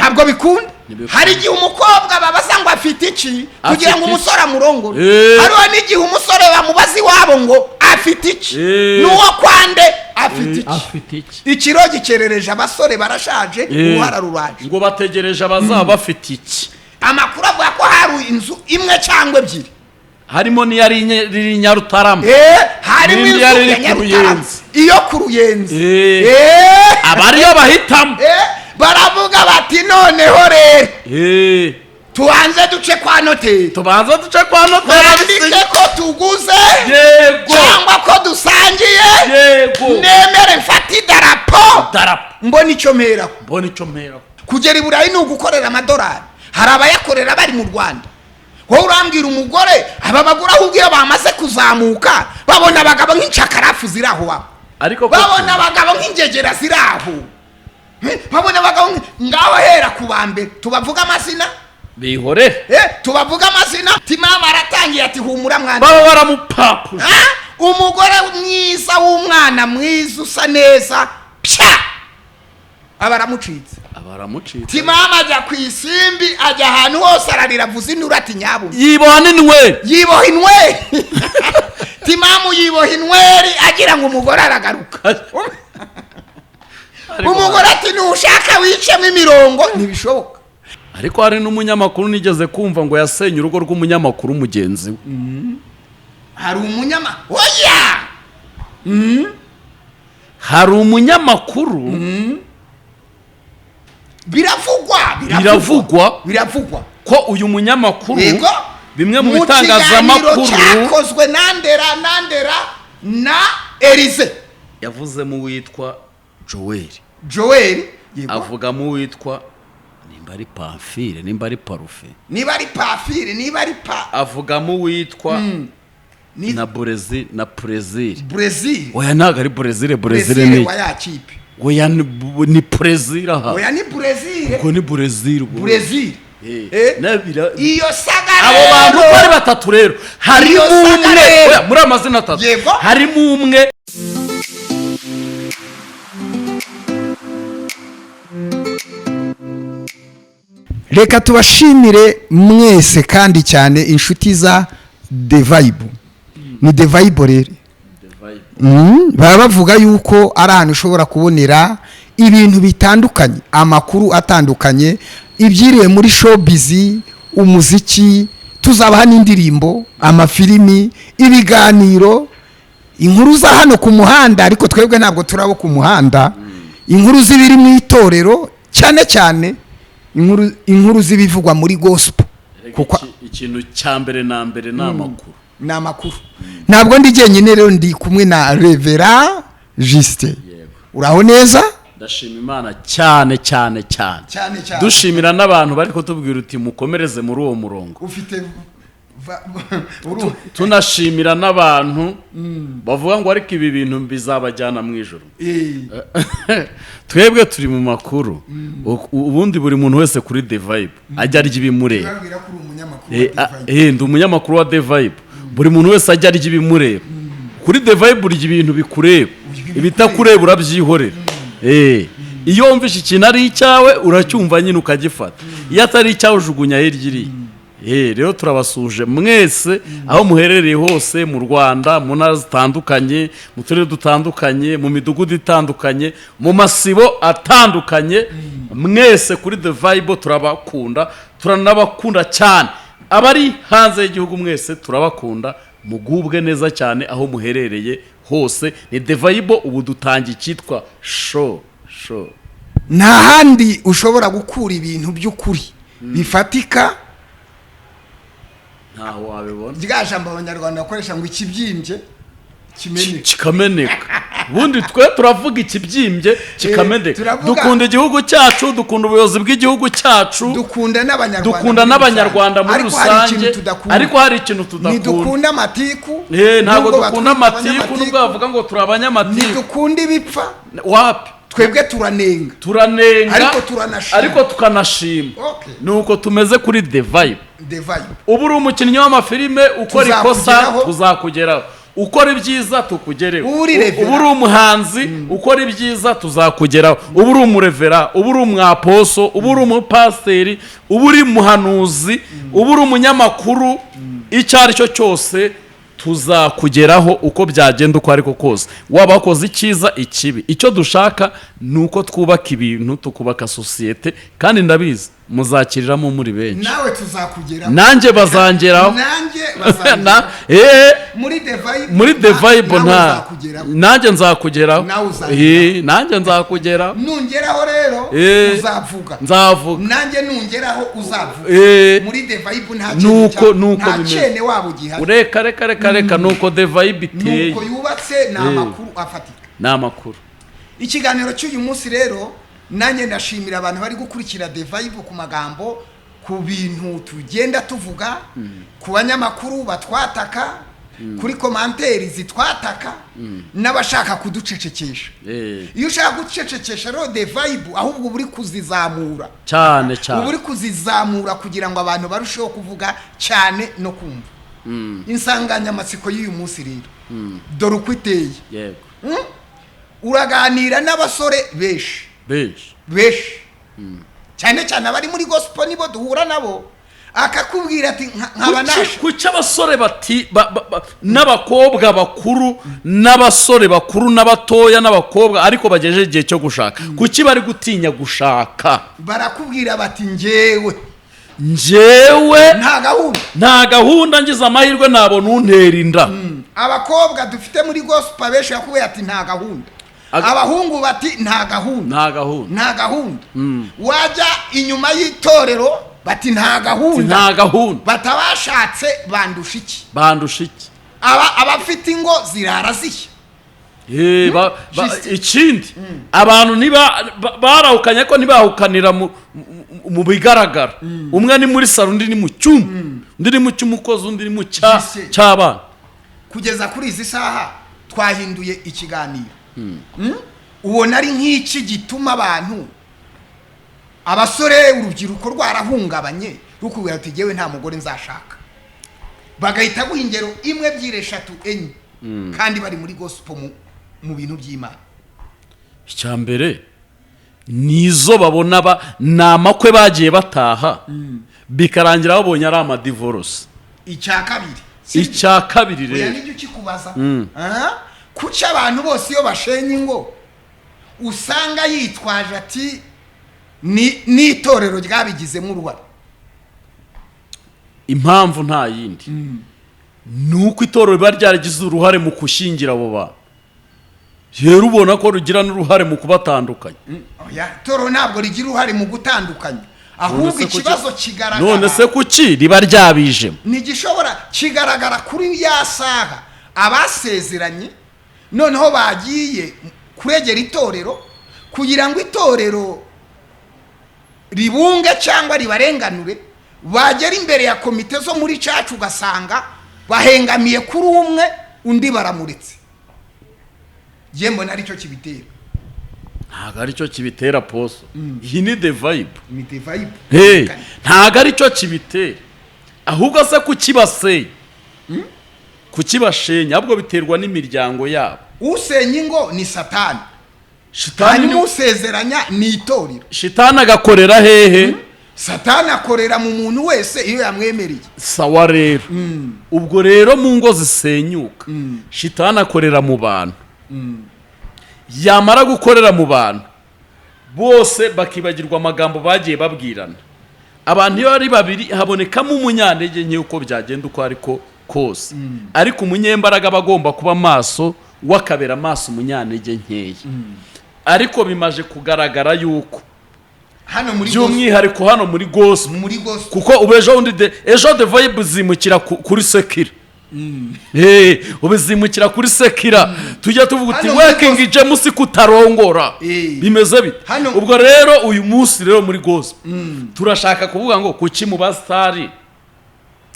ntabwo bikunda. Hari igihe umukobwa babaza ngo afite iki kugira ngo umusore amurongore, hariho n'igihe umusore bamubaza iwabo ngo afite iki, n'uwo kwande afite iki. Ikiro gikerereje abasore barashaje, uruhara ruraje ngo bategereje abazaba bafite iki. Amakuru avuga ko hari inzu imwe cyangwa ebyiri, harimo n'iyari Nyarutarama, harimo inzu ya Nyarutarama, iyo ku Ruyenzi, abariyo bahitamo baravuga bati noneho rero tubanze duce kwa noteri, bandike ko tuguze cyangwa ko dusangiye, nemere mfate idarapo mbona icyo mperaho. Kugera i Burayi ni ugukorera amadolari, hari abayakorera bari mu Rwanda. Wowe urambwira umugore aba bagura ahubwo iyo bamaze kuzamuka babona abagabo nk'incakarafu ziraho wabo, babona abagabo nk'ingegera ziraho, babona abagabo ngaho hera kubambe tubavuga amazina bihore, tubavuga amazina. Timama aratangiye ati humura mwana, baba baramupapuje. Umugore mwiza w'umwana mwiza usa neza pya abaramucitse. Timama ajya ku isimbi, ajya ahantu hose ararira avuza induru ati nyabu yiboha inwe. Timama yiboha inweri agira ngo umugore aragaruka. Umugore ati nushaka wicemo imirongo, ntibishoboka. Ariko hari n'umunyamakuru nigeze kumva ngo yasenye urugo rw'umunyamakuru mugenzi we. Hari umunyamakuru hari umunyamakuru biravugwa ko uyu munyamakuru bimwe mu bitangazamakuru cyakozwe nandera na Elize yavuze mu witwa Joel avuga mu witwa nimba ari Pamphile, nimba ari Parufe, avuga mu witwa na Brazil. Oya ntago ari Brazil ni wayakipe. Oya ni Brazil aha. Oya ni Brazil. Ko ni Brazil. Nabira iyo sagara. Abo bantu bari batatu rero. Hari umwe. Oya muri amazina atatu. Harimo umwe. Reka tubashimire mwese kandi cyane inshuti za The Vibe. Ni The Vibe rero. Baba bavuga yuko ari ahantu ushobora kubonera ibintu bitandukanye, amakuru atandukanye, ibyiriwe muri showbiz, umuziki, tuzabaha n'indirimbo, amafilimi, ibiganiro, inkuru za hano ku muhanda, ariko twebwe ntabwo turabo ku muhanda, inkuru zibiri mu itorero, cyane inkuru zibivugwa muri gospel. Kuko ikintu cyambere na mbere n'amakuru. Ntabwo ndi jyenyine rero, ndi kumwe na Revera Juste. Uraho neza? Ndashima Imana cyane. Dushimira n'abantu bari ko tubwira uti mukomereze muri uwo murongo. Ufite tunashimira n'abantu bavuga ngo ariko ibi bintu bizabajyana mu ijuru. Twebwe turi mu makuru, ubundi buri muntu wese kuri The Vibe ajya arya ibimureba. Ndi umunyamakuru wa The Vibe, buri muntu wese ajya arya ibimureba. Kuri The Vibe urya ibintu bikureba, ibitakureba urabyihorera. Iyo wumvishe ikintu ari icyawe uracyumva nyine ukagifata, iyo atari icyawe ujugunya hirya iriya. Rero turabasuje mwese aho muherereye hose mu Rwanda, mu ntara zitandukanye, mu turere dutandukanye, mu midugudu itandukanye, mu masibo atandukanye. Mwese kuri The Vibe turabakunda, turanabakunda cyane. Abari hanze y'igihugu mwese turabakunda, mugubwe neza cyane aho muherereye hose. Ni The Vibe ubu dutangiye cyitwa show. Nta handi ushobora gukura ibintu by'ukuri bifatika. Ntaho wabibona. Ryajambo abanyarwanda bakoresha ngo ikibyimbye kikameneka. Bundi twe turavuga ikibyimbye kikameneka. Dukunda igihugu cyacu, dukunda ubuyobozi bw'igihugu cyacu, dukunda n'abanyarwanda muri rusange, ariko hari ikintu tudakunda. Ntidukunda amatiku. Ntabwo dukunda amatiku, nubwo bavuga ngo turi abanyamatiku. Ntidukunda ibipfa. Wapi? Twebwe turanenga ariko tukanashima. Nuko tumeze kuri The Vibe. Ubu uri umukinnyi w'amafilime ukora ikosa tuzakugeraho, ukora ibyiza tukugereho. Ubu uri umuhanzi ukora ibyiza tuzakugeraho. Ubu uri umurevera, ubu uri umwaposo, ubu uri umupasiteri, ubu uri umuhanuzi, ubu uri umunyamakuru, icyo ari cyo cyose tuzakugeraho uko byagenda uko ariko kose. Waba wakoze icyiza ikibi, icyo dushaka ni uko twubaka ibintu, tukubaka sosiyete, kandi ndabizi muzakiriramo muri benshi. Nawe tuzakugeraho, nanjye bazangeraho, muri the vibe nanjye nzakugeraho, nanjye nzakugeraho. Nungeraho rero uzavuga, nanjye nungeraho uzavuga. Muri the vibe nta cyene wabo gihari. reka nuko the vibe iteye, nuko yubatse, ni amakuru afatika, ni amakuru. Ikiganiro cy'uyu munsi rero nanjye ndashimira abantu bari gukurikira the vibe ku magambo, ku bintu tugenda tuvuga, ku banyamakuru batwataka, kuri komanteri zitwataka, n'abashaka kuducecekesha. Iyo ushaka gucecekesha rero the vibe ahubwo uri kuzizamura cyane, uri kuzizamura kugira ngo abantu barusheho kuvuga cyane no kumva. Insanganyamatsiko y'uyu munsi rero dore uko iteye. Uraganira n'abasore benshi cyane abari muri gospel, nibo duhura nabo, akakubwira ati nk'abanashe. Kuki abasore n'abakobwa bakuru, n'abasore bakuru n'abatoya n'abakobwa ariko bagejeje igihe cyo gushaka, kuki bari gutinya gushaka? Barakubwira bati njyewe nta gahunda, ngize amahirwe nabona untera inda. Abakobwa dufite muri gospel benshi bakubwira ati nta gahunda. Abahungu bati nta gahunda. Wajya inyuma y'itorero bati nta gahunda. Batabashatse bandusha iki? Abafite ingo zirara zishya. Ikindi abantu barahukanye ko ntibahukanira mu bigaragara. Umwe ni muri salo, undi ni mu cyumba, undi ni mu cy'umukozi, undi ni mu cy'abana. Kugeza kuri izi saha twahinduye ikiganiro. Ubona ari nk'iki gituma abantu, abasore, urubyiruko rwarahungabanye, rukubwira ati jyewe nta mugore nzashaka, bagahita guha ingero imwe, ebyiri, eshatu, enye, kandi bari muri gospel mu bintu by'Imana. Icya mbere nizo babona ni amakwe bagiye bataha, bikarangira babonye ari amadivorce. Icya kabiri rero nijyo kikubaza, kuki abantu bose iyo bashenye ingo usanga yitwaje ati n'itorero ryabigizemo uruhare? Impamvu nta yindi, nuko itorero riba ryaragize uruhare mu kushingira abo bantu. Rero ubona ko rugira n'uruhare mu kubatandukanya. Itorero ntabwo rigira uruhare mu gutandukanya, ahubwo ikibazo kigaragara. None se kuki riba ryabijemo? Ntigishobora, kigaragara kuri ya saha abasezeranye noneho bagiye kuregera itorero kugira ngo itorero ribunge cyangwa ribarenganure. Bagera imbere ya komite zo muri cacu ugasanga bahengamiye kuri umwe, undi baramuretse. Yembo nari cyo kibitera. Ntago ari cyo kibitera poso. Iyi ni the vibe. Ni the vibe. Ntago ari cyo kibitera. Ahubwo se kukibaseye. Kukibashenya ahubwo biterwa n'imiryango yabo. Usenya ingo ni Satani. Shitani musezeranya ni itorero. Shitani agakorera hehe? Satani akorera mu muntu wese iyo yamwemereye. Sawa rero. Ubwo rero mu ngo zisenyuka, Shitani akorera mu bantu. Yamara gukorera mu bantu bose bakibagirwa amagambo bagiye babwirana. Abantu iyo ari babiri habonekamo umunyantege nke uko byagenda uko ariko kose, ariko umunyembaraga bagomba kuba maso, wakabera maso umunyantege nkeya. Ariko bimaje kugaragara yuko hano muri by'umwihariko hano muri gospel, kuko ubejo undi ejo the vibe zimukira kuri sekira. Ubizimukira kuri sekira, tujya tuvuga uti working James kutarongora, bimeze bite? Ubwo rero uyu munsi rero muri gospel turashaka kuvuga ngo kuki mu bastari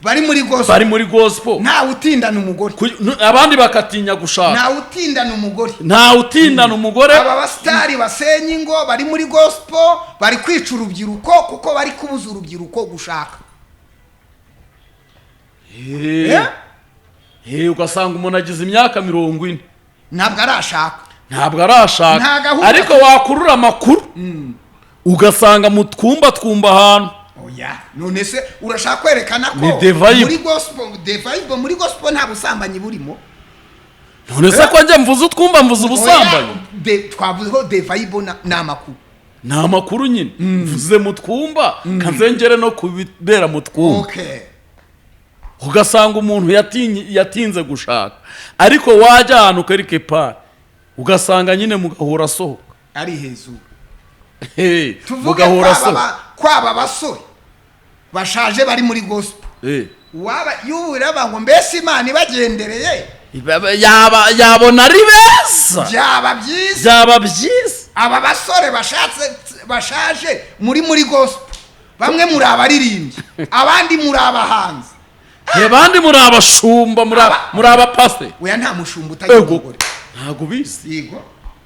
bari muri gospel nta utindana umugore, abandi bakatinya gushaka, nta utindana umugore, nta utindana umugore. Aba bastari basenye ingo bari muri gospel bari kwica urubyiruko kuko bari kubuza urubyiruko gushaka. ugasanga umuntu agize imyaka 40 ntabwo arashaka ariko wakurura amakuru ugasanga mu twumba ahantu none se urashaka kwerekana ko muri gospel nta busambanyi burimo? none se ko njye mvuze utwumva mvuze ubusambanyi? Twavuzeho the vibe ni amakuru nyine mvuze mu twumba kanzengere no kubera mu twumba. Ugasanga umuntu yatinze gushaka ariko wajya ahantu kereke pa ugasanga nyine mugahura sohoka ari hejuru. Tuvuge kwaba basore bashaje bari muri gospel yubura ngo mbese Imana ibagendereye yabona ari beza byaba byiza. Aba basore bashaje muri gospel bamwe muri abaririmbyi abandi muri abahanzi abandi muri abashumba muri abapasiteri. Oya nta mushumba utagira umugore ntago bizi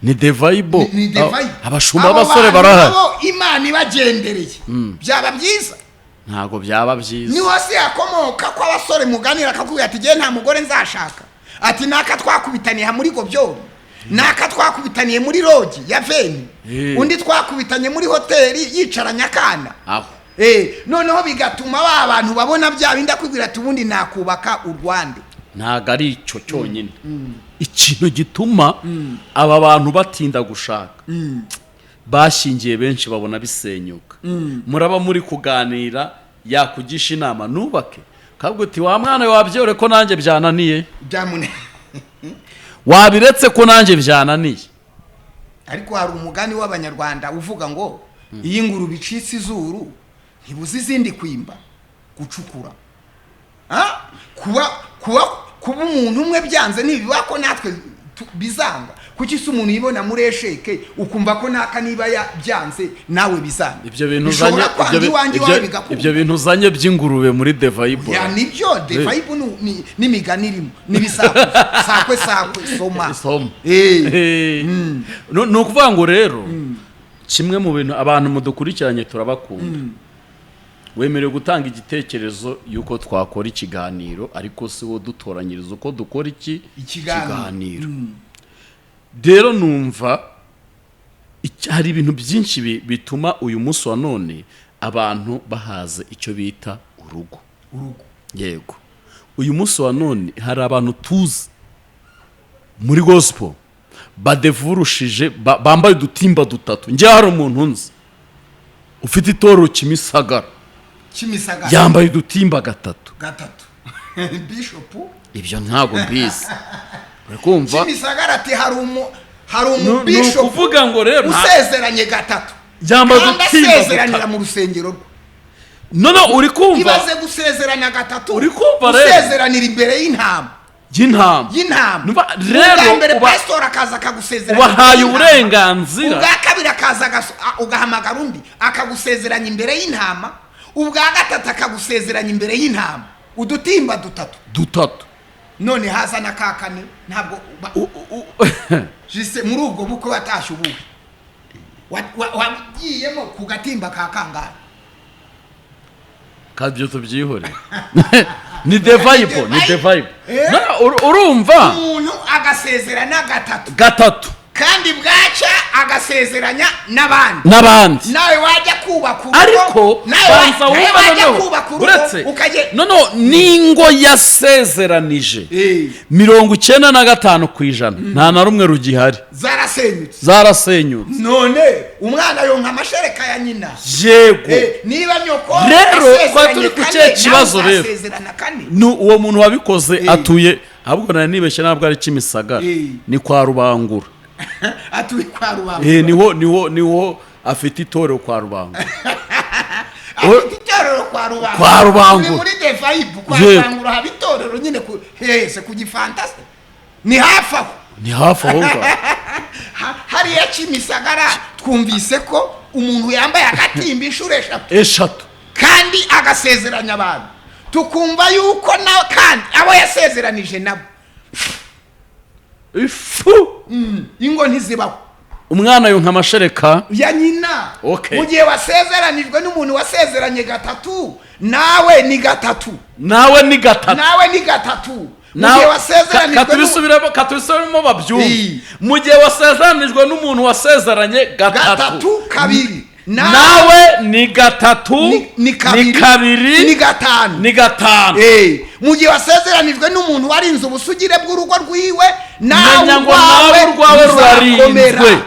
ni the vibe. Abashumba abasore barahari Imana ibagendereye byaba byiza. Ntago byaba byiza. Ni wose yakomoka ko abasore muganira akakubwira ati nta mugore nzashaka, ati naka twakubitaniye muri gobyo, naka twakubitaniye muri rogi ya veni, undi twakubitanye muri hoteli yicaranya akana. Noneho bigatuma abantu babona bya bindi akubwira ati ubundi nakubaka u Rwanda. Ntago ari icyo cyonyine ikintu gituma aba bantu batinda gushaka bashingiye benshi babona bisenyuka. Muraba muri kuganira yakugisha inama nubake kabwo uti wa mwana wabyore ko nanjye byananiye wabiretse ko nanjye byananiye. Ariko hari umugani w'Abanyarwanda uvuga ngo iyi nguru bicitse izuru ntibuzi izindi kwimba gucukura. Kuba umuntu umwe byanze ntibiba ko natwe bizanga. Kuki se umuntu yibona muri esheke ukumva ko naka niba byanze nawe bizanga? Ibyo bintu uzanye by'ingurube muri the vibe. Nibyo the vibe n'imigani irimo n'ibisakwe soma. Ni ukuvuga ngo rero kimwe mu bintu abantu mudukurikiranye turabakunda. Wemerewe gutanga igitekerezo yuko twakora ikiganiro ariko si wo dutoranyiriza uko dukora ikiganiro. Rero numva hari ibintu byinshi bituma uyu munsi wa none abantu bahaze icyo bita urugo. Yego uyu munsi wa none hari abantu tuzi muri gospel badevurushije bambaye udutimba 3. Njye hari umuntu nzi ufite itoro Kimisagara yambaye udutimba 3 Bishop ibyo ntago mbizi. Urikumva Kimisagara ati hari umubishop kuvuga ngo rero usezeranye 3 yambaye udutimba usezeranira mu rusengero. Uri kumva ibaze gusezerana 3 uri kumva rero usezeranira imbere y'intama rero mbere pastor akaza akagusezeranya wahaye uburenganzira ubwa kabiri akaza ugahamagara undi akagusezeranya imbere y'intama ubwa gatatu akagusezeranya imbere y'intama udutimba 3 none haza na kakane ntabwo jise muri ubwo buko batashye ubuhe wagiyemo ku gatimba ka kangahe kabyo tubyihore. Ni the vibe urumva umuntu agasezerana 3 kandi bwaca agasezeranya n'abandi nawe wajya kubaka urugo ariko banza wumva uretse ningo yasezeranije 95% nta na rumwe rugihari zarasenyutse. None umwana yonka amashereka ya nyina yego niba nyoko rero kwa turi kucye kibazo rero uwo muntu wabikoze atuye ahubwo nibeshye ntabwo ari Kimisagara ni kwa Rubangura. Atuye kwa Rubangura niho afite itorero kwa Rubangura. Afite itorero kwa Rubangura muri the vibe kwa Rubangura haba itorero nyine ku gifantasi ni hafi aho hariya Kimisagara twumvise ko umuntu yambaye agatimba inshuro 3 kandi agasezeranya abantu tukumva yuko nawe kandi abo yasezeranije nabo ingo ntizibaho. Umwana yonka amashereka ya nyina mu gihe wasezeranijwe n'umuntu wasezeranye 3 nawe ni 3 mu gihe wasezeranijwe katubisubiremo babyumve mu gihe wasezeranijwe n'umuntu wasezeranye gatatu kabiri nawe ni gatatu ni kabiri ni gatanu mu gihe wasezeranijwe n'umuntu warinze ubusugire bw'urugo rwiwe nawe urwawe rurarinzwe.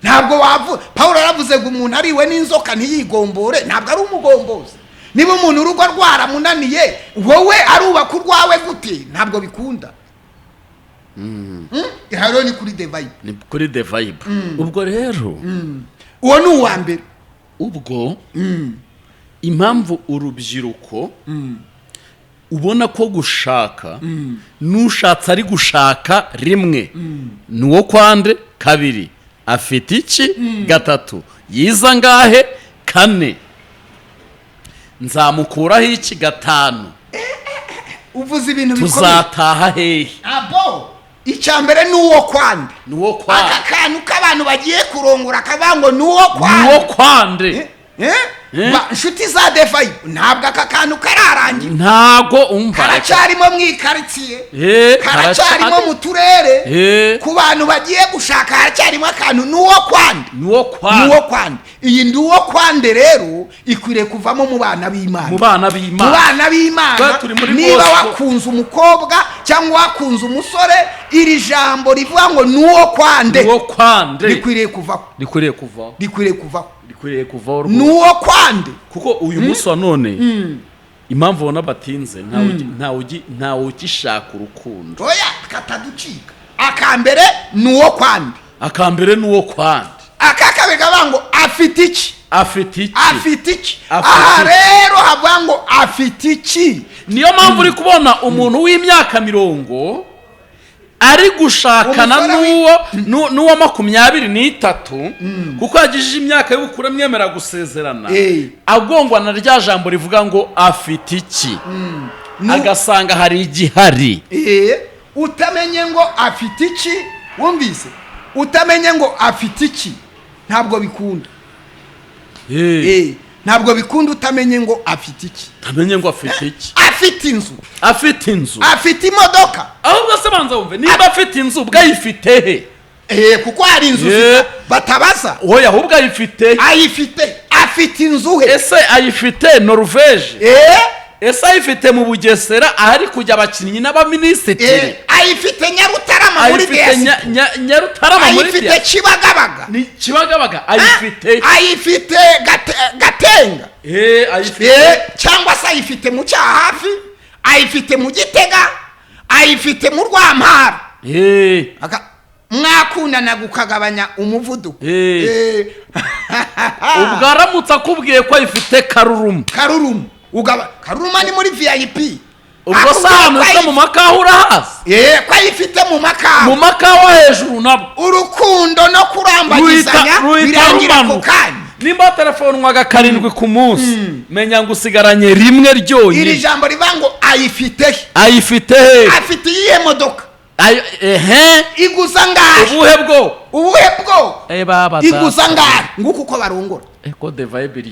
ntabwo wavuga Pawulo yaravuze ngo umuntu ariwe n'inzoka ntiyigombore, ntabwo ari umugombozi. niba umuntu urugo rwaramunaniye wowe arubaka urwawe gute? ntabwo bikunda. hano ni kuri the vibe ubwo rero uwo ni uwa mbere. ubwo impamvu urubyiruko ubona ko gushaka n'ushatse ari gushaka rimwe ni uwo kwande, kabiri afite iki, gatatu yiza ngahe, kane nzamukuraho iki, gatanu uvuze ibintu bikomeye, tuzataha hehe. icya mbere ni uwo kwande. aka kantu k'abantu bagiye kurongora akavuga ngo ni uwo kwande. inshuti za the vibe ntabwo aka kantu kararangira, ntabwo umva karacyarimo mu ikaritsiye, karacyarimo mu turere, ku bantu bagiye gushaka haracyarimo akantu ni uwo kwande. iyi ndi uwo kwande rero ikwiriye kuvamo mu bana b'Imana. niba wakunze umukobwa cyangwa wakunze umusore, iri jambo rivuga ngo ni uwo kwande rikwiriye kuvaho ni uwo kwande. kuko uyu munsi wa none impamvu ubona batinze ntawe ugishaka urukundo. oya kataducika. akambere ni uwo kwande. aka kabiri kavuga ngo afite iki. aha rero havuga ngo afite iki. niyo mpamvu uri kubona umuntu w'imyaka mirongo ari gushakana n'uwa 23 kuko yagije imyaka y'ubukure mwemera gusezerana, agongwa na rya jambo rivuga ngo afite iki, agasanga hari igihari. utamenye ngo afite iki, wumvise, utamenye ngo afite iki ntabwo bikunda. ntabwo bikunda utamenye ngo afite iki. afite inzu, afite imodoka. ahubwo se banza wumve niba afite inzu bwayifite he. kuko hari inzu batabaza. oya ahubwo afite inzu he. ese ayifite Norvege? ese ayifite mu Bugesera ahari kujya abakinnyi n'abaminisitiri? ayifite Nyarutarama muri Biyasi? ayifite Kibagabaga? ayifite Gatenga? cyangwa se ayifite mu Cyahafi? ayifite mu Gitega? ayifite mu Rwampara? mwakundana gukagabanya umuvuduko. ubwo aramutse akubwiye ko ayifite Karuruma Karuruma ni muri VIP. ubwo se mu makawa urahazi? ko ayifite mu makawa hejuru nabwo urukundo no kurambagizanya birangira ku kanya. nimba telefonwaga 7 ku munsi, menya ngo usigaranye rimwe ryonyine. iri jambo rivuga ngo ayifite he. afite iyihe modoka? iguza ngahe? ubuhe bwo iguza ngahe? nguko uko barongora.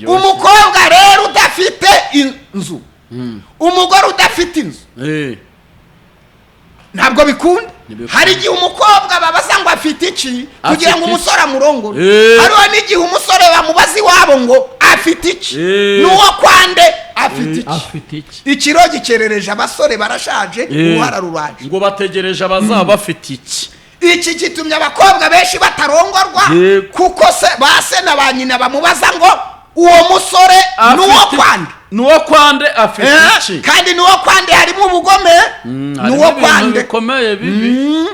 umukobwa rero udafite inzu, umugore udafite inzu, ntabwo bikunda. hari igihe umukobwa babaza ngo afite iki kugira ngo umusore amurongore. hariho n'igihe umusore bamubaza iwabo ngo afite iki, n'uwo kwande afite iki. ikiro gikerereje abasore barashaje, uruhara ruraje, ngo bategereje abazaba bafite iki. iki gitumye abakobwa benshi batarongorwa, kuko ba se na ba nyina bamubaza ngo uwo musore n'uwo kwande afite iki. kandi n'uwo kwande harimo ubugome, n'uwo kwande bikomeye bibi,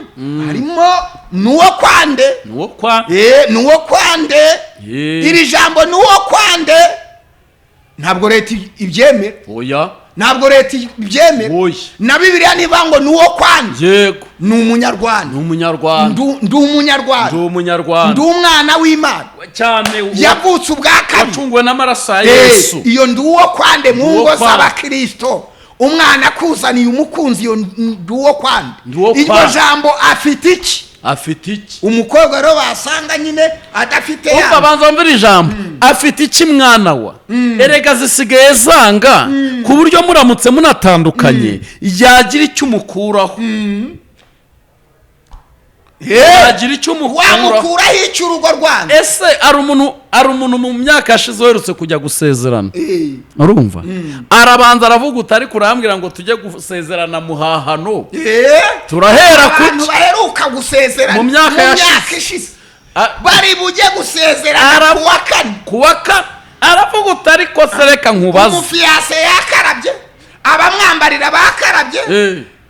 harimo n'uwo kwande. iri jambo n'uwo kwande ntabwo leta ibyemera. ntabwo leta ibyemera. na Bibiliya niba ngo n'uwo kwande ni umunyarwanda. ndi umunyarwanda, ndi umwana w'Imana cyane, yavutse ubwa kabiri, wacungwe n'amaraso ya Yesu. iyo ndi uwo kwande mu ngo z'Abakristo. umwana akuzaniye umukunzi, iyo ndi uwo kwande. iryo jambo afite iki afite iki umukobwa rero basanga nyine adafite ya umva banza mvira ijambo afite iki mwana wa erega zisigaye zanga ku buryo muramutse munatandukanye yagira icyo umukuraho yagira icyo wamukuraho icyo urugo rwanyu. ese ari umuntu mu myaka yashize uherutse kujya gusezerana urumva arabanza aravuga utari kurambwira ngo tujye gusezerana muhahano turahera ku abantu baheruka gusezerana mu myaka yashize bari bujye gusezerana kuwa kane aravuga utari ko sereka nkubaze umufiyase yakarabye abamwambarira bakarabye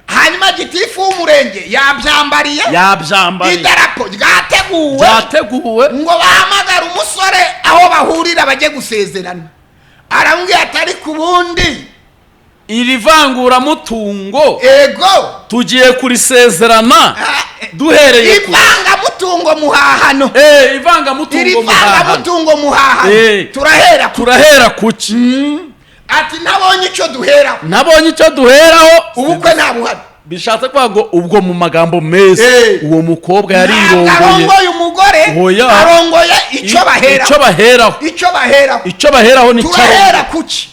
hanyuma gitifu w'umurenge yabyambariye idarapo ryateguwe ngo bahamagara umusore aho bahurira bajye gusezerana. arambwira atari ku bundi iri vanguramutungo tugiye kurisezerana duhereye ku ivangamutungo muhahano ivangamutungo muhahano turahera kuki ati nabonye icyo duheraho ubukwe ntabuhari bishatse kwa ngo ubwo mu magambo meza uwo mukobwa yarirongoye umugore arongoye icyo baheraho ni turahera kuki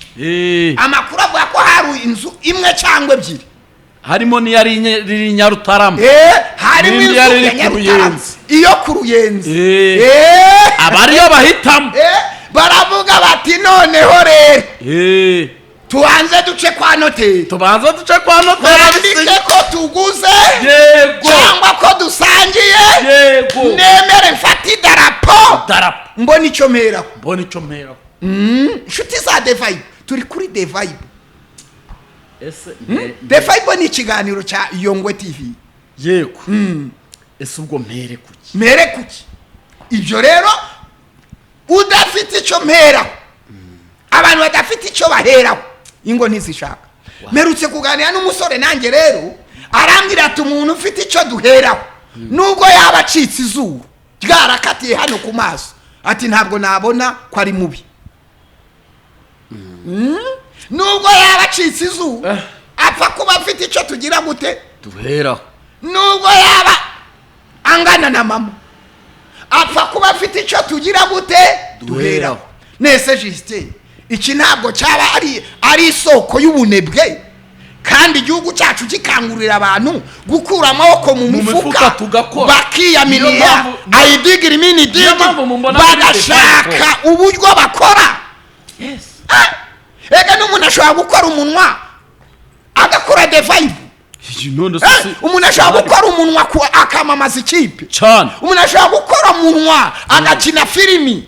amakuru avuga ko hari inzu imwe cyangwa ebyiri harimo n'iyari Nyarutarama harimo inzu ya Nyarutarama iyo ku Ruyenzi abariyo bahitamo baravuga bati noneho rero tubanze duce kwa noteri twandike ko tuguze cyangwa ko dusangiye nemere mfate idarapo mbona icyo mperaho inshuti za The Vibe turi kuri The Vibe. The Vibe ni ikiganiro cya Yongwe TV. yego ese ubwo mpere kuki ibyo rero udafite icyo mperaho abantu badafite icyo baheraho ingo ntizishaka. Merutse kuganira n'umusore nanjye rero arambwira ati umuntu ufite icyo duheraho nubwo yaba acitse izuru ryarakatiye hano ku maso ati ntabwo nabona ko ari mubi. Nubwo yaba acitse izuru apfa kuba afite icyo tugira gute duheraho. Nubwo yaba angana na mama apfa kuba afite icyo tugira gute duheraho. Nese Justin iki ntabwo cyaba ari isoko y'ubunebwe kandi igihugu cyacu gikangurira abantu gukura amaboko mu mifuka bakiyaminiya ayidigira iminidi bagashaka uburyo bakora. Ega n'umuntu ashobora gukora umunwa agakora The Vibe. Umuntu ashobora gukora umunwa akamamaza ikipe cyane. Umuntu ashobora gukora umunwa agakina filimi.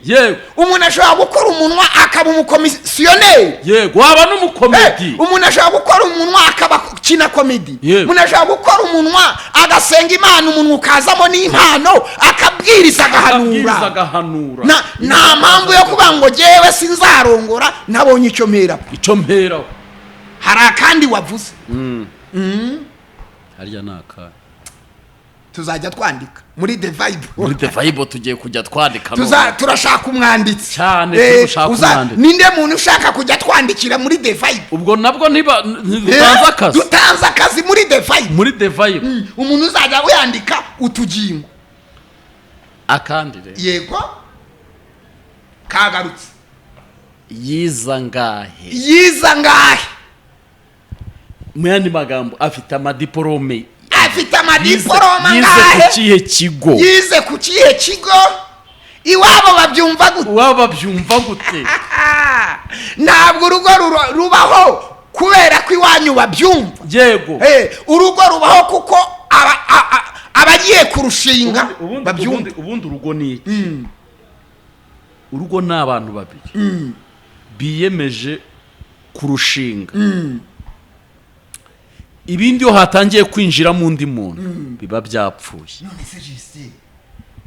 Umuntu ashobora gukora umunwa akaba umukomisiyoneri. Waba n'umukomedi. Umuntu ashobora gukora umunwa akabakina komedi. Umuntu ashobora gukora umunwa agasenga Imana umuntu ukazamo n'impano akabwiriza agahanura. Nta mpamvu yo kuba ngo jewe sinzarongora nabonye icyo mperaho. Hari akandi wavuze. Harya naka tuzajya twandika muri The Vibe tugiye kujya twandika turashaka umwanditsi cyane turashaka umwanditsi. Ninde muntu ushaka kujya twandikira muri The Vibe? Ubwo nabwo dutanze akazi muri The Vibe umuntu uzajya wandika utugingo akandi rero yego kagarutse yiza ngahe mu yandi magambo afite amadiporome yize ku kihe kigo iwabo babyumva gute ntabwo urugo rubaho kubera ko iwanyu babyumva. Yego urugo rubaho kuko abagiye kurushinga babyumva. Ubundi urugo ni iki? Urugo ni abantu babiri biyemeje kurushinga. Ibindi yo hatangiye kwinjiramo undi muntu biba byapfuye. None se Justin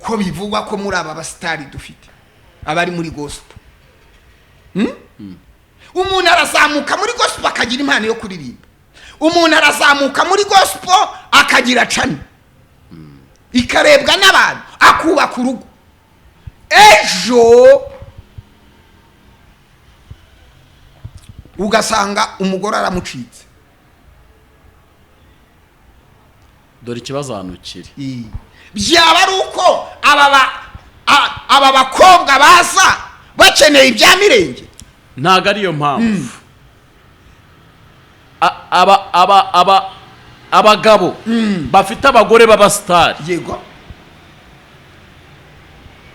ko bivugwa ko muri aba basitari dufite abari muri gospel umuntu arazamuka muri gospel akagira impano yo kuririmba. Umuntu arazamuka muri gospel akagira cani ikarebwa n'abantu akubaka urugo. Ejo ugasanga umugore aramucitse dore ikibazo hano kiri byaba ari uko aba bakobwa baza bakeneye ibya mirenge ntago ariyo mpamvu abagabo bafite abagore b'abasitari yego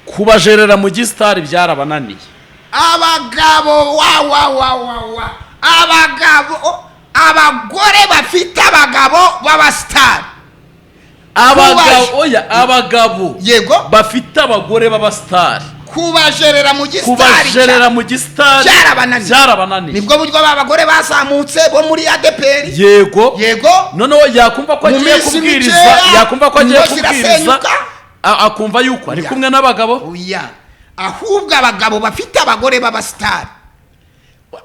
kubajerera mu gisitari byarabananiye abagabo abagore bafite abagabo b'abasitari abagabo yego bafite abagore b'abasitari kubajerera mu gisitari byarabananiye nibwo buryo abagore bazamutse bo muri ADPR yego noneho yakumva ko agiye kubwiriza akumva yuko ari kumwe n'abagabo ahubwo abagabo bafite abagore b'abasitari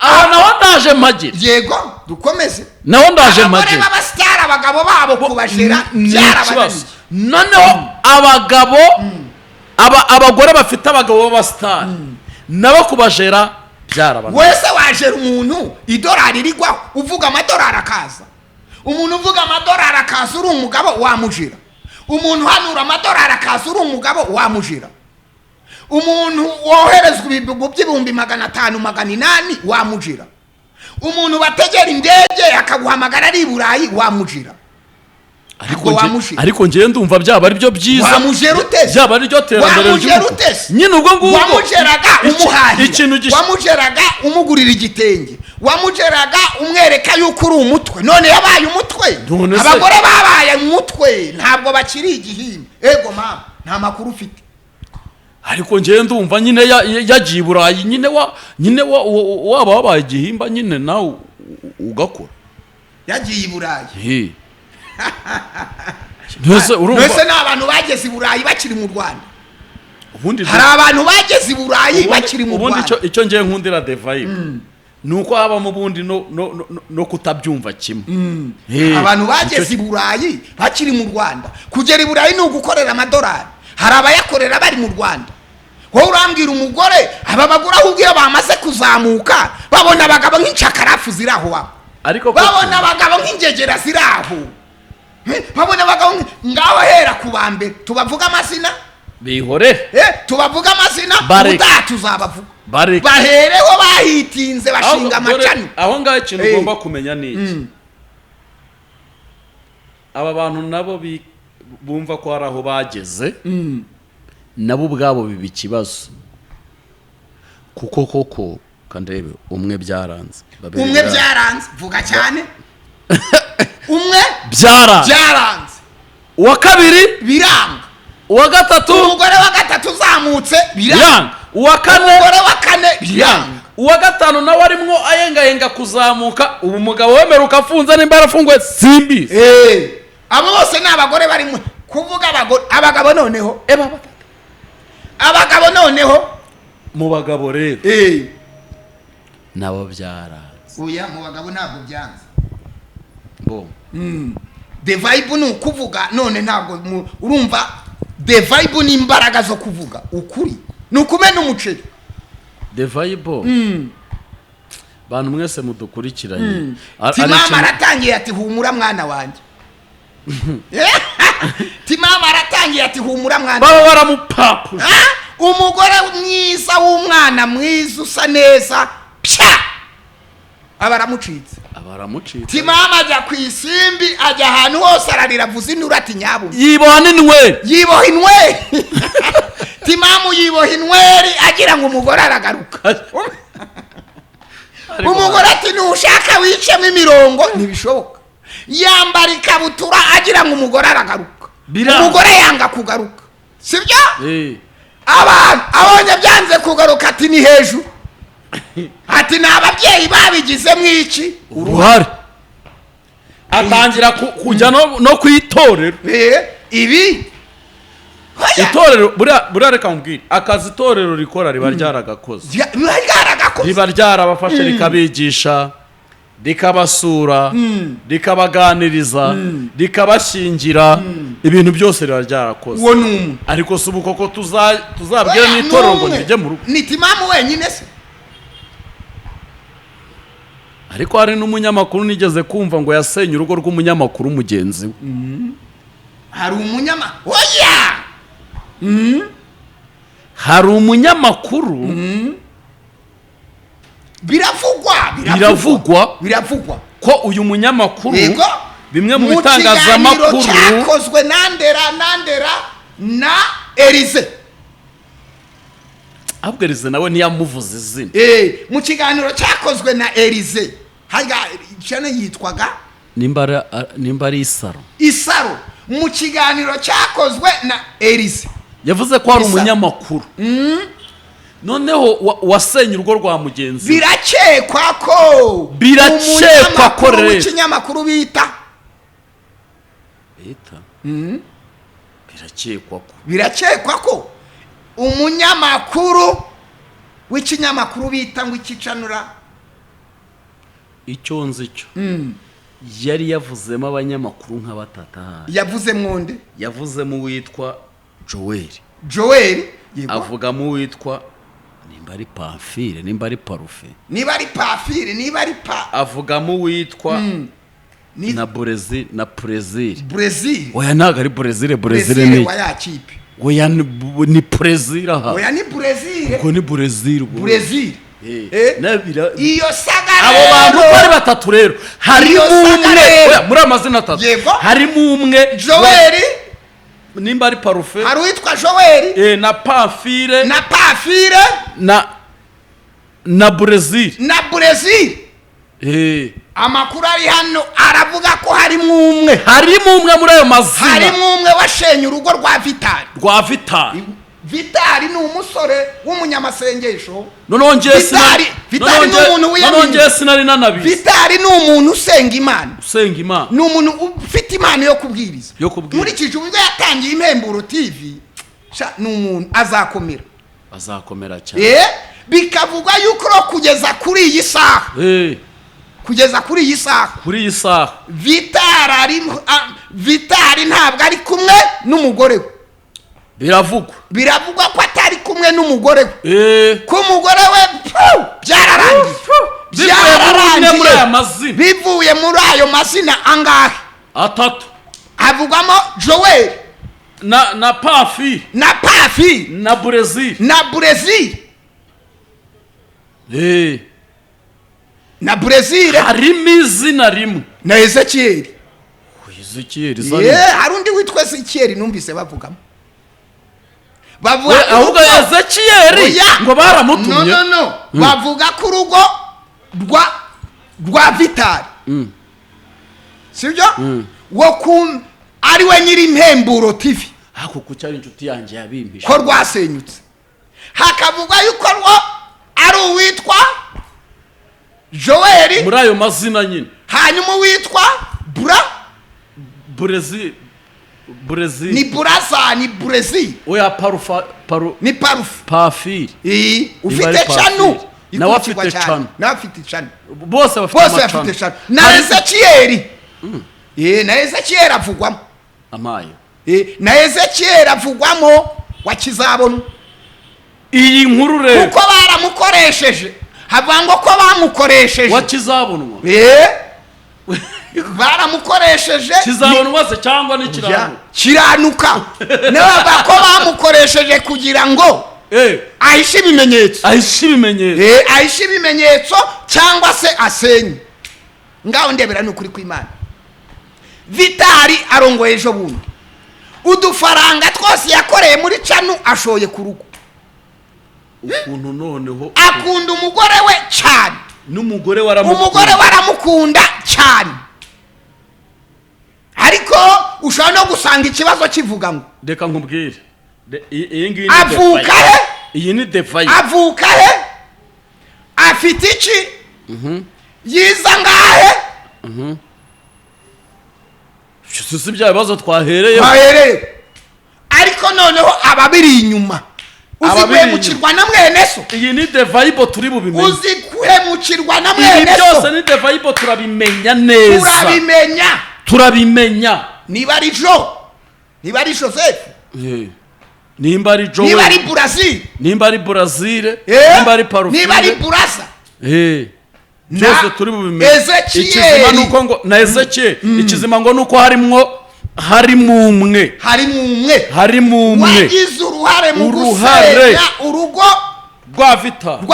aho naho ndaje mpagire yego dukomeze naho ndaje mpagire abagore b'abasitari abagabo babo kubajera byarabananiye noneho abagore bafite abagabo b'abasitari nabo kubajera byarabananiye wese wajera umuntu idolari rigwaho uvuga amadolari akaza umuntu uvuga amadolari akaza uri umugabo wamujira umuntu hanura amadolari akaza uri umugabo wamujira umuntu woherezwa ibihumbi 500 800 wamujira umuntu bategera indege akaguhamagara ari Burayi wamujira ariko ngiye ndumva byaba ari byo byiza wamujera utese byaba ari byo terambere nyine ubwo ngubwo wamujeraga umuhahira wamujeraga umugurira igitenge wamujeraga umwereka yuko uri umutwe none yabaye umutwe abagore babaye umutwe ntabwo bakiri igihimba ego mama nta makuru ufite ariko ngiye ndumva nyine yagiye Burayi nyine waba wabaye igihimba nyine nawe ugakora yagiye Burayi Mbese n'abantu bageze i Burayi bakiri mu Rwanda hari abantu bageze i Burayi bakiri mu Rwanda ubundi icyo ngiye nkundira The Vibe nuko haba mu bundi no kutabyumva kimwe abantu bageze i Burayi bakiri mu Rwanda kugera i Burayi ni ugukorera amadolari hari abayakorera bari mu Rwanda wowe urambwira umugore aba bagura ahubwo iyo bamaze kuzamuka babona abagabo nk'incakarafu ziraho babona abagabo nk'ingegera ziraho babona abagabo ngaho hera ku bambere tubavuga amazina bihore tubavuga amazina tuzabavugwa bahereho bahitinze bashinga amacani aho ngaho ikintu ugomba kumenya ni iki aba bantu nabo bumva ko hari aho bageze nabo ubwabo biba ikibazo kuko koko kandebe umwe byaranze vuga cyane umwe byaranze uwa kabiri biranga uwa gatatu umugore wa gatatu uzamutse biranga uwa kane umugore wa kane biranga uwa gatanu nawe arimo ayengayenga kuzamuka ubu umugabo wemeruka afunze nimba yarafunguwe simbi abo bose ni abagore barimo kuvuga abagabo noneho abagabo noneho mu bagabo rero nabo byaranze mu bagabo ntabwo byanze The Vibe ni ukuvuga none ntabwo urumva The Vibe ni imbaraga zo kuvuga ukuri ni ukumena umuceri The Vibe bantu mwese mudukurikiranye timama aratangiye ati humura mwana wanjye timama aratangiye ati humura mwana baba baramupapuje umugore mwiza w'umwana mwiza usa neza abaramucitse timama ajya ku isimbi ajya ahantu hose ararira avuza induru ati nyabundi yiboha inweri timamu yiboha inweri agira ngo umugore aragaruka umugore ati ntushaka wicemo imirongo ntibishoboka yambara ikabutura agira ngo umugore aragaruka umugore yanga kugaruka sibyo abantu abonye byanze kugaruka ati ni hejuru ati ni ababyeyi babigizemo iki uruhare atangira kujya no ku itorero ibi itorero buriya reka mubwire akazi itorero rikora riba ryaragakoze riba ryarabafashe rikabigisha rikabasura rikabaganiriza rikabashyingira ibintu byose riba ryarakoze ariko si ubu koko tuzabwira n'itorero ngo nijye mu rugo ni timamu wenyine se ariko hari n'umunyamakuru nigeze kumva ngo yasenye urugo rw'umunyamakuru mugenzi we hari umunyamakuru oya hari umunyamakuru biravugwa ko uyu munyamakuru yego bimwe mu bitangazamakuru cyakozwe nandera na Elize ahubwo Elize nawe ntiyamuvuze izina mu kiganiro cyakozwe na Elize haga cyane yitwaga nimba ari isaro mu kiganiro cyakozwe na Elize yavuze ko hari umunyamakuru noneho wasenye urugo rwa mugenzi birakekwa ko rero ikinyamakuru bita birakekwa ko umunyamakuru w'ikinyamakuru bita ngo ikicanura icyo nzi cyo yari yavuzemo abanyamakuru nka batatu yavuzemo nde yavuzemo uwitwa Joel avugamo uwitwa nimba ari pamfire nimba ari parufe avugamo uwitwa na Brezil oya ntago ari Brezil ni oya kipe oya ni Brezil oya ni Brezil ko ni Brezil iyo saga abo bantu bari batatu rero harimo umwe muri amazina atatu harimo umwe Joel nimba ari parufe hari uwitwa Joel na pamfire na Brezil amakuru ari hano aravuga ko harimo umwe muri ayo mazina harimo umwe washenye urugo rwa Vitali ni umusore w'umunyamasengesho Vitali ni umuntu usenga Imana ni umuntu ufite impano yo kubwiriza muri iki gihe ubwo yatangiye Impemburo TV ni umuntu azakomera cyane bikavugwa yuko kugeza kuri iyi saha Vitali ntabwo ari kumwe n'umugore we biravugwa ko atari kumwe n'umugore we ko umugore we byararangiye bivuye muri ayo mazina angahe atatu havugwamo Joel na Pafi na Brezil harimo izina rimwe na Ezekiel hari undi witwa Ezekiel numvise bavugamo ahubwo Ezekiel ngo baramutumye bavuga ko urugo rwa Vitali sibyo ari we nyiri Impemburo TV kuko cyari inshuti yanjye yabimbisha ko rwasenyutse hakavugwa yuko ari uwitwa Joel muri ayo mazina nyine hanyuma uwitwa Brezil ni Buraza ni Brezil oya ni Pafiri ufite canu nawe afite canu bose bafite canu na Ezekiel avugwamo amayo na Ezekiel avugwamo wakizabona iyi nkuru rero kuko baramukoresheje havangwa ko bamukoresheje wakizabonwa baramukoresheje kizabonwa se cyangwa kiranuka naba ko bamukoresheje kugira ngo ahishe ibimenyetso cyangwa se asenye ngaho ndebera n'ukuri kw'Imana Vitali arongoye ejo bundi udufaranga twose yakoreye muri canu ashoye ku rugo ukuntu noneho akunda umugore we cyane n'umugore waramukunda cyane ariko ushobora no gusanga ikibazo kivuga ngo reka nkubwire iyi ni devayi avuka he afite iki yiza ngahe si bya bibazo twahereye ariko noneho ababiri inyuma uzi guhemukirwa na mwene so iyi ni devayibo turi bubimenye uzi guhemukirwa na mwene so ibi byose ni devayibo turabimenya neza turabimenya niba ari Joseph nimba ari Joel nimba ari Brezil nimba ari Parufe niba ari Buraza byose turi bubimenye ikizima nuko ngo na Ezekiel ikizima ngo nuko harimo harimo umwe wagize uruhare mu gusenya urugo rwa Vitali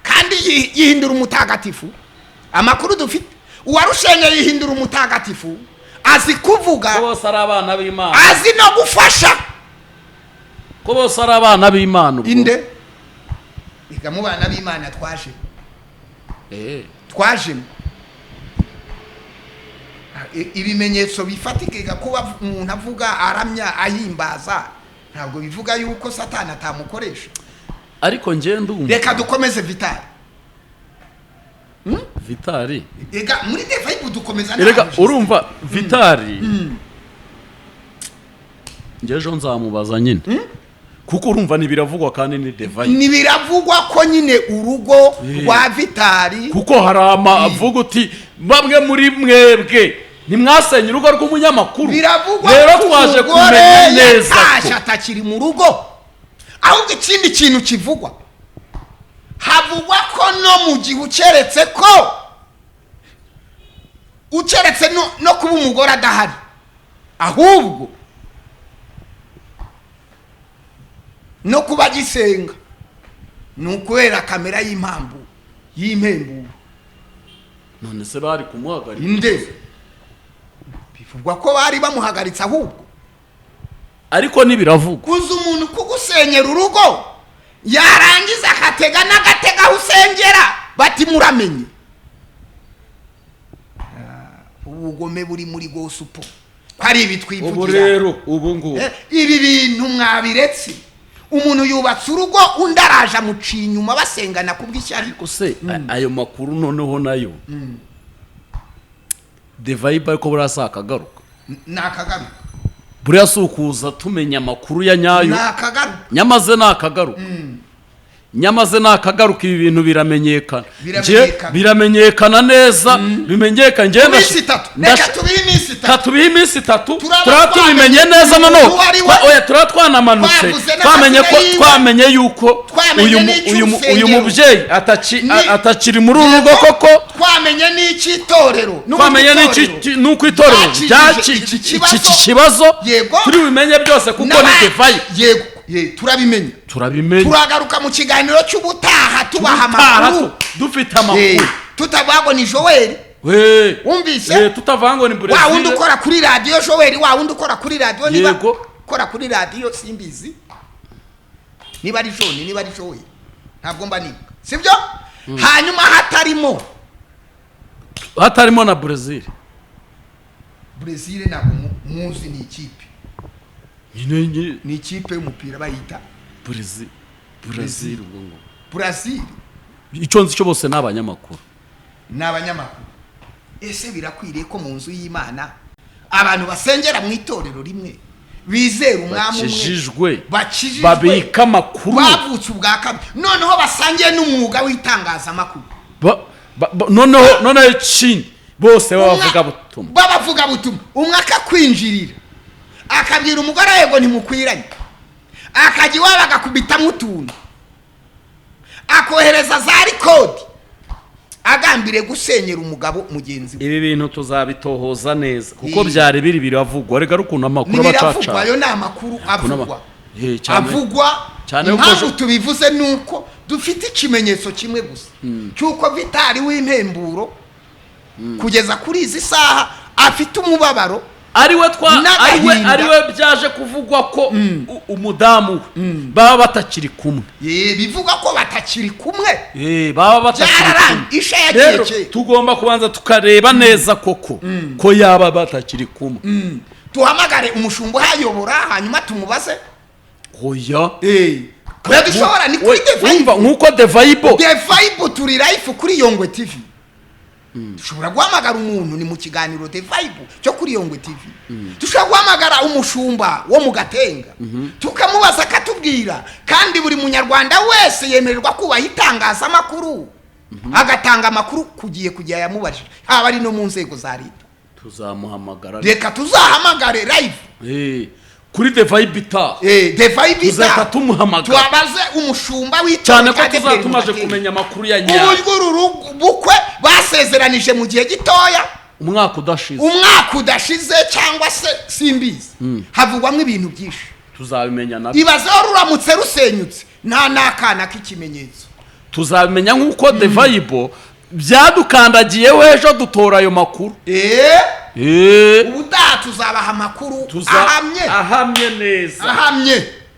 kandi yihindura umutagatifu. Amakuru dufite uwarushenye yihindura umutagatifu, azi kuvuga, bose ari abana b'Imana, azi no gufasha, ko bose ari abana b'Imana. Inde iga mu bana b'Imana twaje ibimenyetso bifatika kuba umuntu avuga aramya ahimbaza, ntabwo bivuga yuko Satani atamukoresha. Ariko nje ndumva, reka dukomeze Vitali ega muri Devibe dukomeza nawe. Rega urumva Vitali ngejo nzamubaza nyine kuko urumva nibiravugwa kandi ni Devibe nibiravugwa ko nyine urugo rwa Vitali, kuko hari amavuga uti bamwe muri mwebwe nimwasenye urugo rw'umunyamakuru. Rero twaje kumenya neza ko atakiri mu rugo. Ahubwo ikindi kintu kivugwa, havugwa ko no mu gihe uceretse no kuba umugore adahari, ahubwo no kuba gisenga ni ukubera kamera y'impemburo. None se bari kumuhagarika inde? Bivugwa ko bari bamuhagaritse, ahubwo ariko nibiravugwa kuza umuntu kugusenyera urugo yarangiza akatega n'agatega usengera bati muramenye. Ubugome buri muri gosupo hari ibitwivugira. Ubu rero ubu ngo ibi bintu mwabiretse, umuntu yubatse urugo undi araje amuciye inyuma basengana kubw'ishyari. Ariko se ayo makuru noneho nayo Devibe ariko burasakagaruka nakagaruka, buriya sukuza tumenya amakuru ya nyayo nakagaruka, nyamaze nakagaruka. Ibi bintu biramenyekana neza, bimenyekana ngenda tubihe iminsi 3 turatubimenye neza. None oya turatwanamanutse twamenye yuko uyu mubyeyi atakiri muri urugo koko, twamenye n'ikitorero, twamenye n'uko itorero iki kibazo turi bimenye byose kuko ni Devibe. Turabimenye turagaruka mu kiganiro cy'ubutaha tubaha amakuru dufite amakuru, tutavuga ni Joel wumvise, tutavuga ni Brezil, wa wundi ukora kuri radio Joel, wa wundi ukora kuri radio, niba ukora kuri radio simbizi niba ari Joel ntabwo mba niba sibyo. Hanyuma hatarimo na Brezil ntabwo muzi ni ikipe, ni ikipe y'umupira bayita Brazil. Icyo nzi cyo bose n'abanyamakuru. Ese birakwiriye ko mu nzu y'Imana abantu basengera mu itorero rimwe, bizera umwami umwe, bakijijwe, babika amakuru, bavutse ubwa kabiri, noneho basangiye n'umwuga w'itangazamakuru, noneho ikindi bose babavuga butumwa. Umwe akakwinjirira akabwira umugore yego ntimukwiranye, akajya iwabo agakubitamo utuntu, akohereza za rikodi agambire gusenyera umugabo mugenzi we. Ibi bintu tuzabitohoza neza kuko byari biravugwa. Rega rukuntu amakuru abacaca, ayo ni amakuru avugwa cyane. Impamvu tubivuze nuko dufite ikimenyetso kimwe gusa cyuko Vitali w'impemburo kugeza kuri izi saha afite umubabaro, ariwe byaje kuvugwa ko umudamu baba batakiri kumwe. Bivugwa ko batakiri kumwe, baba batakiri kumwe. Rero tugomba kubanza tukareba neza koko ko yaba batakiri kumwe. Duhamagare umushumba hayobora hanyuma tumubaze. Oya dushobora ni kuri Devibe, nkuko Devibe turi live kuri Yongwe TV. Dushobora guhamagara umuntu ni mu kiganiro Devibe cyo kuri Yongwe TV. Dushobora guhamagara umushumba wo mu Gatenga tukamubaza akatubwira, kandi buri munyarwanda wese yemererwa kubaha itangazamakuru agatanga amakuru kugiye yamubajije, haba ari no mu nzego za leta. Tuzamuhamagara, reka tuzahamagare live kuri Devibe Devibe tumuhamagara, tubabaze umushumba cyane ko tuzatumaje kumenya amakuru ya nyayo. Uburyo bukwe basezeranije mu gihe gitoya umwaka udashize cyangwa se simbizi havugwamo ibintu byinshi tuzabimenya nabyo ibaze wari uramutse rusenyutse nta n'akana k'ikimenyetso tuzabimenya nk'uko the vibe byadukandagiyeho ejo dutora ayo makuru ubutaha tuzabaha amakuru ahamye neza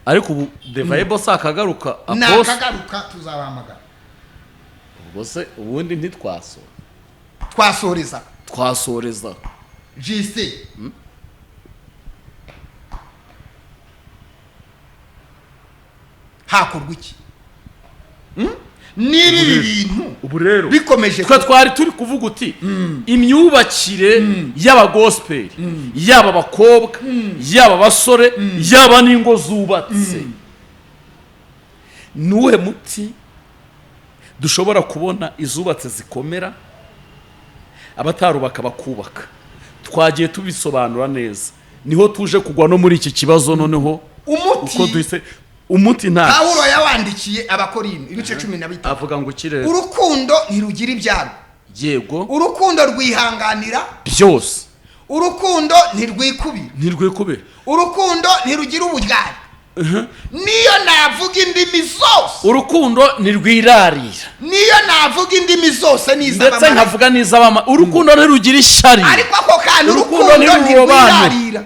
ariko ubu the vibe si akagaruka nakagaruka tuzabahamagara ubwo se ubundi ntitwasora twasoreza jise hakorwa iki n'ibi bintu ubu rero bikomeje twari turi kuvuga uti imyubakire y'abagospel yaba abakobwa yaba abasore yaba n'ingo zubatse nuwe muti dushobora kubona izubatse zikomera abatarubaka bakubaka twagiye tubisobanura neza niho tuje kugwa no muri iki kibazo noneho umuti nta Pawulo yawandikiye abakorinto ibice 15 avuga ngo kirere urukundo ntirugira ibyaro yego urukundo rwihanganira byose urukundo ntirwikubira urukundo ntirugira uburyari niyo navuga indimi zose urukundo ntirwirarira niyo navuga indimi zose n'iz'abamara ndetse nkavuga n'iz'abamara urukundo ntirugira ishyari ariko ako kantu urukundo ntirwirarira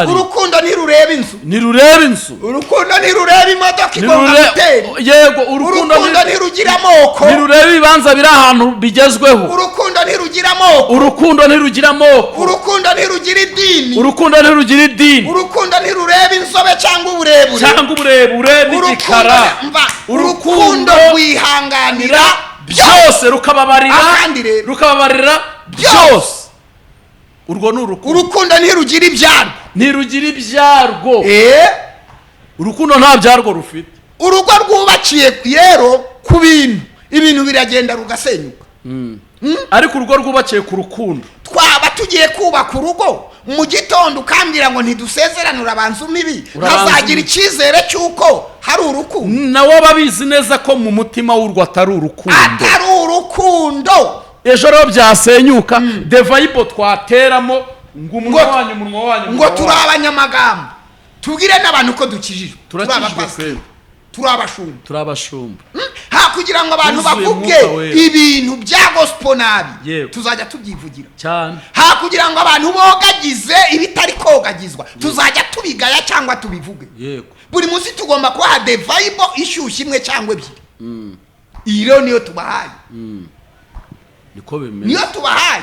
urukundo ntirureba inzu urukundo ntirureba imodoka igomba gutera yego urukundo ntirugira amoko ntirureba ibibanza biri ahantu bigezweho urukundo ntirugira amoko urukundo ntirugira idini urukundo ntirureba inzobe cyangwa uburebure n'igikara urukundo rwihanganira byose rukababarira byose urwo ni urukundo ntirugira ibyarwo urukundo nta byarwo rufite urugo rwubakiye rero ku ibintu biragenda rugasenyuka ariko urugo rwubakiye ku rukundo twaba tugiye kubaka urugo mu gitondo ukambwira ngo ntidusezeranura abanzu mibi nkazagira icyizere cy'uko hari urukundo nawe babizi neza ko mu mutima w'urwo atari urukundo ejo rero byasenyuka the vibe twateramo ngo umunwa wanyu ngo turi abanyamagambo tubwire n'abantu ko dukijijwe turabashumba kugira ngo abantu bavuge ibintu bya gospel nabi tuzajya tubyivugira cyane kugira ngo abantu bogagize ibitari kogagizwa tuzajya tubigaya cyangwa tubivuge buri munsi tugomba kubaha the vibe ishyushye imwe cyangwa ebyiri iyi rero niyo tubahaye niyo tubahaye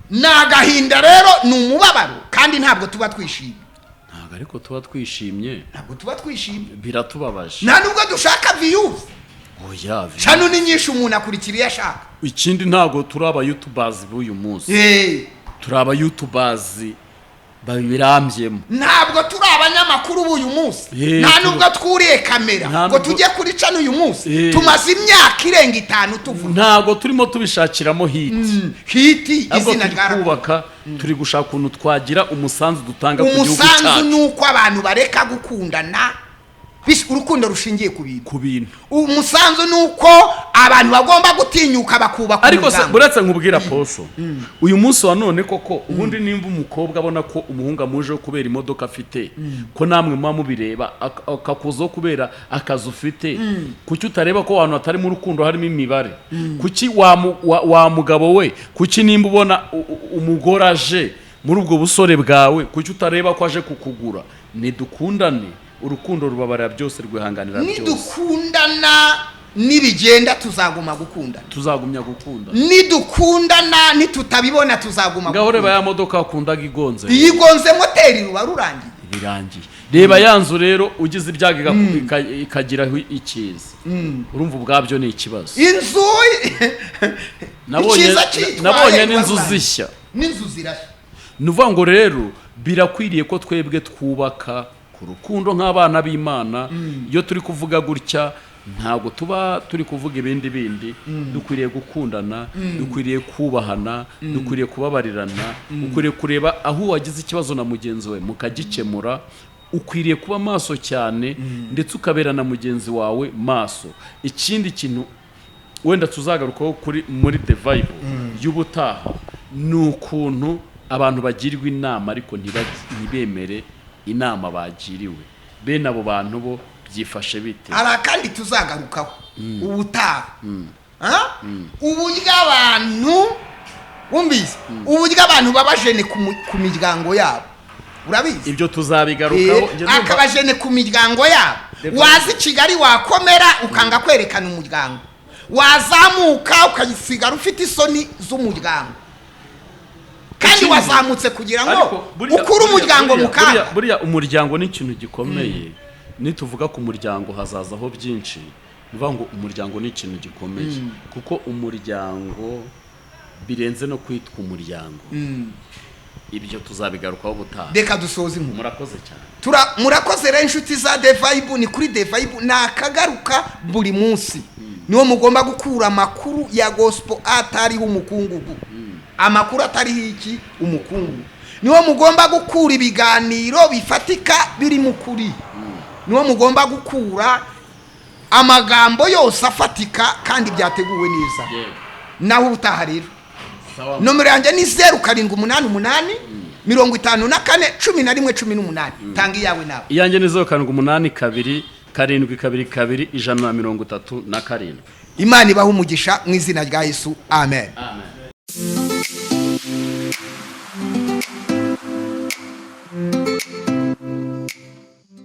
ni agahinda rero ni umubabaro kandi ntabwo tuba twishimye ariko tuba twishimye biratubabaje nta nubwo dushaka views cyane ni nyinshi umuntu akurikira iyo ashaka ikindi ntabwo turi aba youtubers b'uyu munsi turi aba youtubers babirambyemo ntabwo turi abanyamakuru b'uyu munsi nta nubwo twuriye kamera ngo tujye kuri cano uyu munsi tumaze imyaka irenga 5 tuvuga ntabwo turimo tubishakiramo hiti izina kubaka turi gushaka ukuntu twagira umusanzu dutanga ku gihugu cyacu umusanzu nuko abantu bareka gukundana urukundo rushingiye ku bintu umusanzu nuko abantu bagomba gutinyuka bakubaka ariko buretse nkubwira poso uyu munsi wa none koko ubundi nimba umukobwa abona ko umuhungu amuje kubera imodoka afite ko namwe muba mubireba akakuzo kubera akazi ufite kuki utareba ko abantu atari mu rukundo harimo imibare kuki wa mugabo we kuki nimba ubona umugore aje muri ubwo busore bwawe kuki utareba ko aje kukugura nidukundane urukundo rubabarira byose rwihanganira byose nidukundana nibigenda tuzagumya gukunda nidukundana nitutabibona tuzaguma ngaho reba ya modoka wakundaga igonze iyigonze moteri ruba birangiye reba yanzu rero ugize ibyaga ikagiraho ikiza urumva ubwabyo ni ikibazo inzu nabonye n'inzu zishya n'inzu zirashya nuvuga ngo rero birakwiriye ko twebwe twubaka urukundo nk'abana b'Imana iyo turi kuvuga gutya ntabwo tuba turi kuvuga ibindi dukwiriye gukundana dukwiriye kubahana dukwiriye kubabarirana ukwiriye kureba aho wagize ikibazo na mugenzi we mukagikemura ukwiriye kuba maso cyane ndetse ukabera na mugenzi wawe maso ikindi kintu wenda tuzagarukaho kuri muri the vibe y'ubutaha ni ukuntu abantu bagirwa inama ariko ntibemere inama bagiriwe bene abo bantu bo byifashe bite ara kandi tuzagarukaho ubutaha uburyo abantu wumvise uburyo abantu babajene ku miryango yabo urabizi ibyo tuzabigarukaho akabajene ku miryango yabo wazi Kigali wakomera ukanga kwerekana umuryango wazamuka ukayisigara ufite isoni z'umuryango kandi wazamutse kugira ngo ukure umuryango mukanga buriya umuryango ni ikintu gikomeye nituvuga ku muryango hazazaho byinshi bivuga ngo umuryango ni ikintu gikomeye kuko umuryango birenze no kwitwa umuryango ibyo tuzabigarukaho butaha reka dusoze inkuru murakoze cyane murakoze rero inshuti za The Vibe ni kuri The Vibe nakagaruka buri munsi niwo mugomba gukura amakuru ya gospel atariho umukungugu amakuru atariho iki umukungugu niwo mugomba gukura ibiganiro bifatika biri mu kuri niwo mugomba gukura amagambo yose afatika kandi byateguwe neza naho utaha rero nomero yanjye ni 0788 54 tanga iyawe nawe iyanjye ni 0782 722 137 Imana ibaha umugisha mu izina rya Yesu amen.